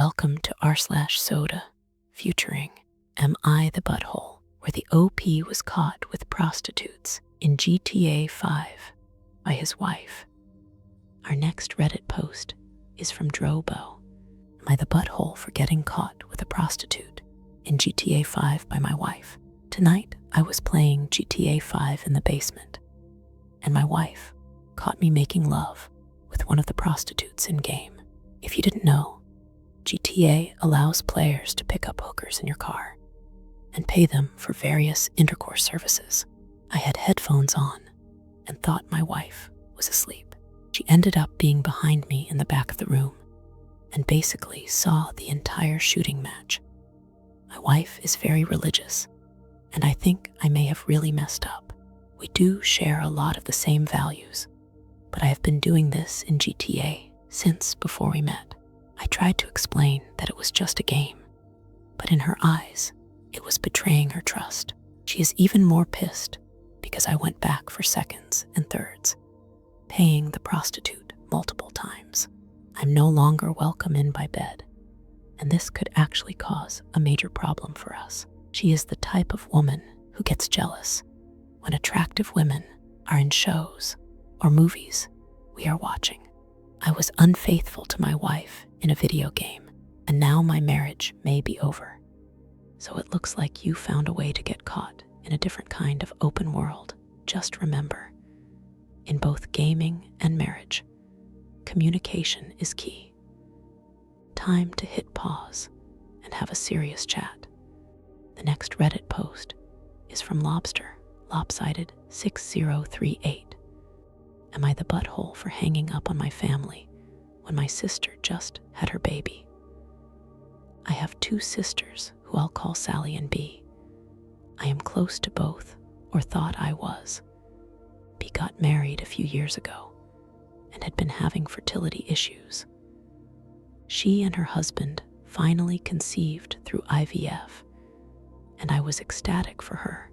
Welcome to r/soda, featuring Am I the Butthole, where the OP was caught with prostitutes in GTA 5 by his wife. Our next Reddit post is from Drobo. Am I the butthole for getting caught with a prostitute in GTA 5 by my wife? Tonight, I was playing GTA 5 in the basement, and my wife caught me making love with one of the prostitutes in-game. If you didn't know, GTA allows players to pick up hookers in your car and pay them for various intercourse services. I had headphones on and thought my wife was asleep. She ended up being behind me in the back of the room and basically saw the entire shooting match. My wife is very religious, and I think I may have really messed up. We do share a lot of the same values, but I have been doing this in GTA since before we met. I tried to explain that it was just a game, but in her eyes, it was betraying her trust. She is even more pissed because I went back for seconds and thirds, paying the prostitute multiple times. I'm no longer welcome in by bed, and this could actually cause a major problem for us. She is the type of woman who gets jealous when attractive women are in shows or movies we are watching. I was unfaithful to my wife in a video game, and now my marriage may be over. So it looks like you found a way to get caught in a different kind of open world. Just remember, in both gaming and marriage, communication is key. Time to hit pause and have a serious chat. The next Reddit post is from Lopsided 6038. Am I the butthole for hanging up on my family when my sister just had her baby? I have two sisters who I'll call Sally and B. I am close to both, or thought I was. B got married a few years ago and had been having fertility issues. She and her husband finally conceived through IVF, and I was ecstatic for her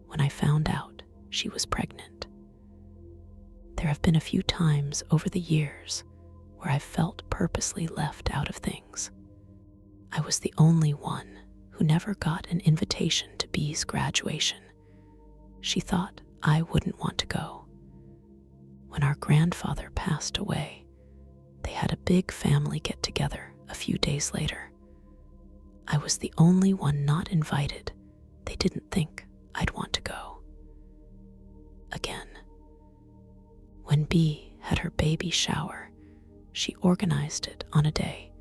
when I found out she was pregnant. There have been a few times over the years where I've felt purposely left out of things. I was the only one who never got an invitation to B's graduation. She thought I wouldn't want to go. When our grandfather passed away, they had a big family get-together a few days later. I was the only one not invited. They didn't think I'd want to go. Again, when B had her baby shower, she organized it on a day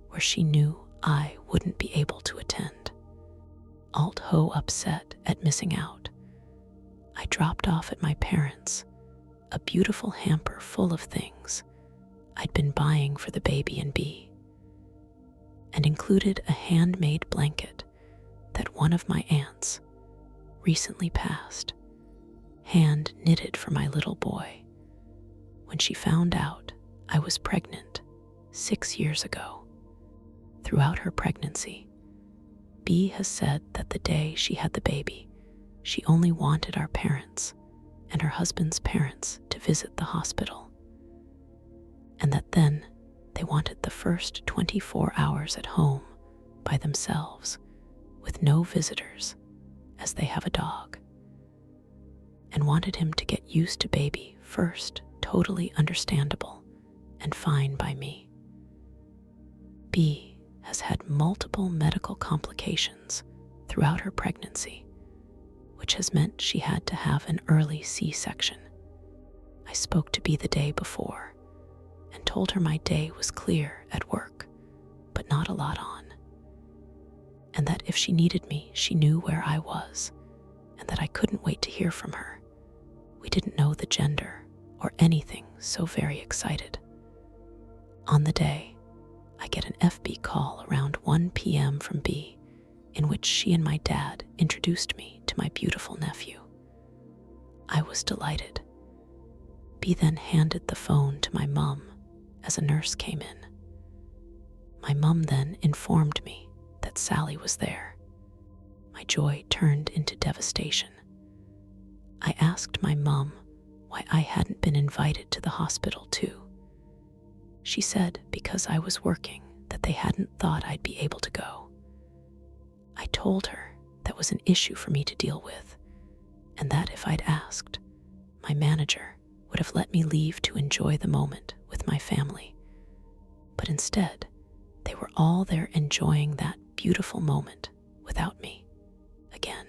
where she knew I wouldn't be able to attend. Alt-ho upset at missing out. I dropped off at my parents' a beautiful hamper full of things I'd been buying for the baby and B, and included a handmade blanket that one of my aunts, recently passed, hand knitted for my little boy when she found out I was pregnant 6 years ago. Throughout her pregnancy, B has said that the day she had the baby, she only wanted our parents and her husband's parents to visit the hospital, and that then they wanted the first 24 hours at home by themselves with no visitors, as they have a dog, and wanted him to get used to baby first. Totally understandable and fine by me. B has had multiple medical complications throughout her pregnancy, which has meant she had to have an early C-section. I spoke to B the day before and told her my day was clear at work, but not a lot on, and that if she needed me, she knew where I was, and that I couldn't wait to hear from her. We didn't know the gender or anything, so very excited. On the day, I get an FB call around 1 p.m. from B, in which she and my dad introduced me to my beautiful nephew. I was delighted. B then handed the phone to my mum as a nurse came in. My mum then informed me that Sally was there. My joy turned into devastation. I asked my mum why I hadn't been invited to the hospital too. She said because I was working that they hadn't thought I'd be able to go. I told her that was an issue for me to deal with, and that if I'd asked, my manager would have let me leave to enjoy the moment with my family. But instead, they were all there enjoying that beautiful moment without me. Again,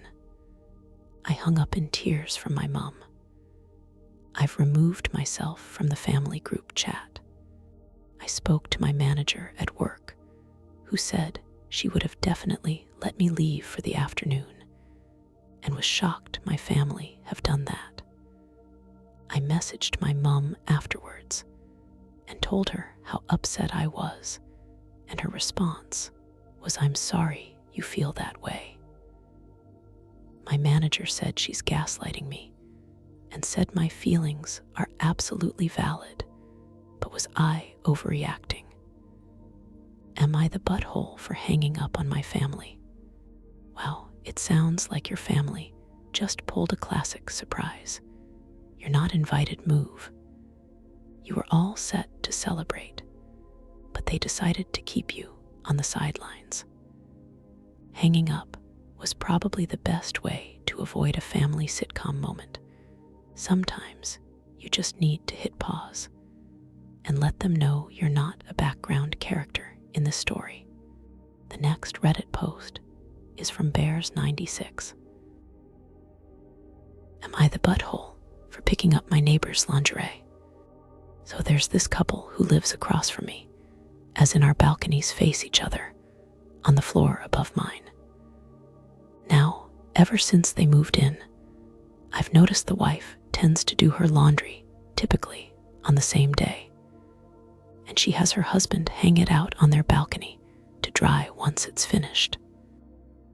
I hung up in tears from my mom. I've removed myself from the family group chat. I spoke to my manager at work, who said she would have definitely let me leave for the afternoon, and was shocked my family have done that. I messaged my mom afterwards and told her how upset I was, and her response was, "I'm sorry you feel that way." My manager said she's gaslighting me and said my feelings are absolutely valid, but was I overreacting? Am I the butthole for hanging up on my family? Well, it sounds like your family just pulled a classic surprise. You're not invited move. You were all set to celebrate, but they decided to keep you on the sidelines. Hanging up was probably the best way to avoid a family sitcom moment. Sometimes you just need to hit pause and let them know you're not a background character in the story. The next Reddit post is from Bears96. Am I the butthole for picking up my neighbor's lingerie? So there's this couple who lives across from me, as in our balconies face each other, on the floor above mine. Now, ever since they moved in, I've noticed the wife tends to do her laundry, typically on the same day, and she has her husband hang it out on their balcony to dry once it's finished.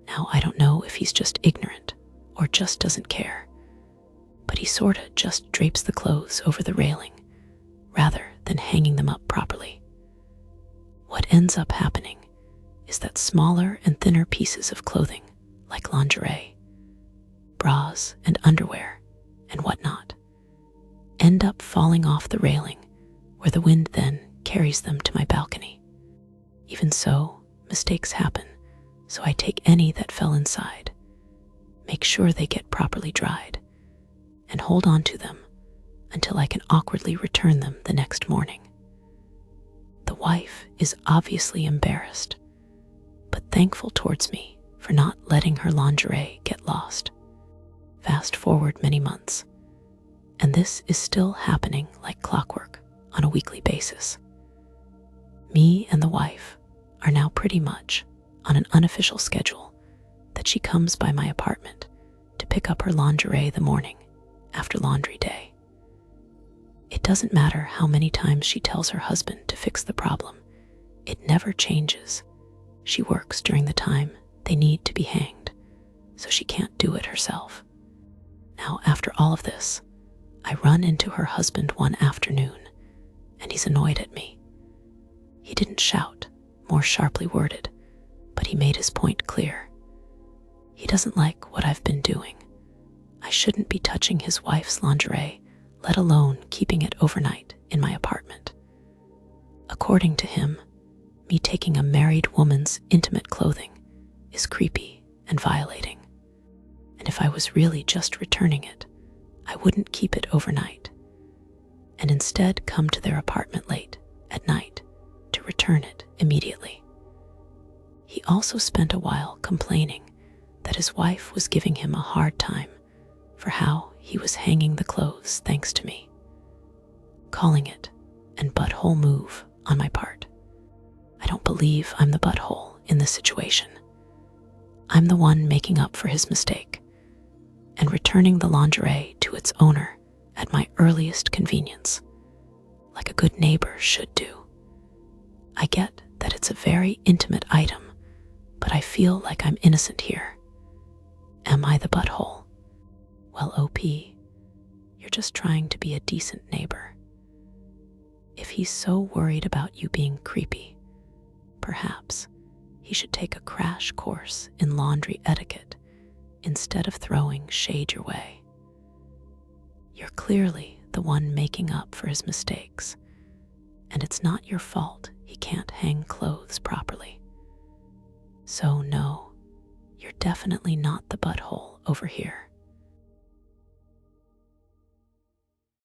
Now, I don't know if he's just ignorant or just doesn't care, but he sorta just drapes the clothes over the railing rather than hanging them up properly. What ends up happening is that smaller and thinner pieces of clothing, like lingerie, bras and underwear, and whatnot, end up falling off the railing, where the wind then carries them to my balcony. Even so, mistakes happen, so I take any that fell inside, make sure they get properly dried, and hold on to them until I can awkwardly return them the next morning. The wife is obviously embarrassed, but thankful towards me for not letting her lingerie get lost. Fast forward many months, and this is still happening like clockwork on a weekly basis. Me and the wife are now pretty much on an unofficial schedule that she comes by my apartment to pick up her lingerie the morning after laundry day. It doesn't matter how many times she tells her husband to fix the problem, it never changes. She works during the time they need to be hanged, so she can't do it herself. Now, after all of this, I run into her husband one afternoon, and he's annoyed at me. He didn't shout, more sharply worded, but he made his point clear. He doesn't like what I've been doing. I shouldn't be touching his wife's lingerie, let alone keeping it overnight in my apartment. According to him, me taking a married woman's intimate clothing is creepy and violating. And if I was really just returning it, I wouldn't keep it overnight, and instead come to their apartment late at night to return it immediately. He also spent a while complaining that his wife was giving him a hard time for how he was hanging the clothes thanks to me, calling it an butthole move on my part. I don't believe I'm the butthole in this situation. I'm the one making up for his mistake and returning the lingerie to its owner at my earliest convenience, like a good neighbor should do. I get that it's a very intimate item, but I feel like I'm innocent here. Am I the butthole? Well, OP, you're just trying to be a decent neighbor. If he's so worried about you being creepy, perhaps he should take a crash course in laundry etiquette instead of throwing shade your way. You're clearly the one making up for his mistakes, and it's not your fault he can't hang clothes properly. So no, you're definitely not the butthole over here.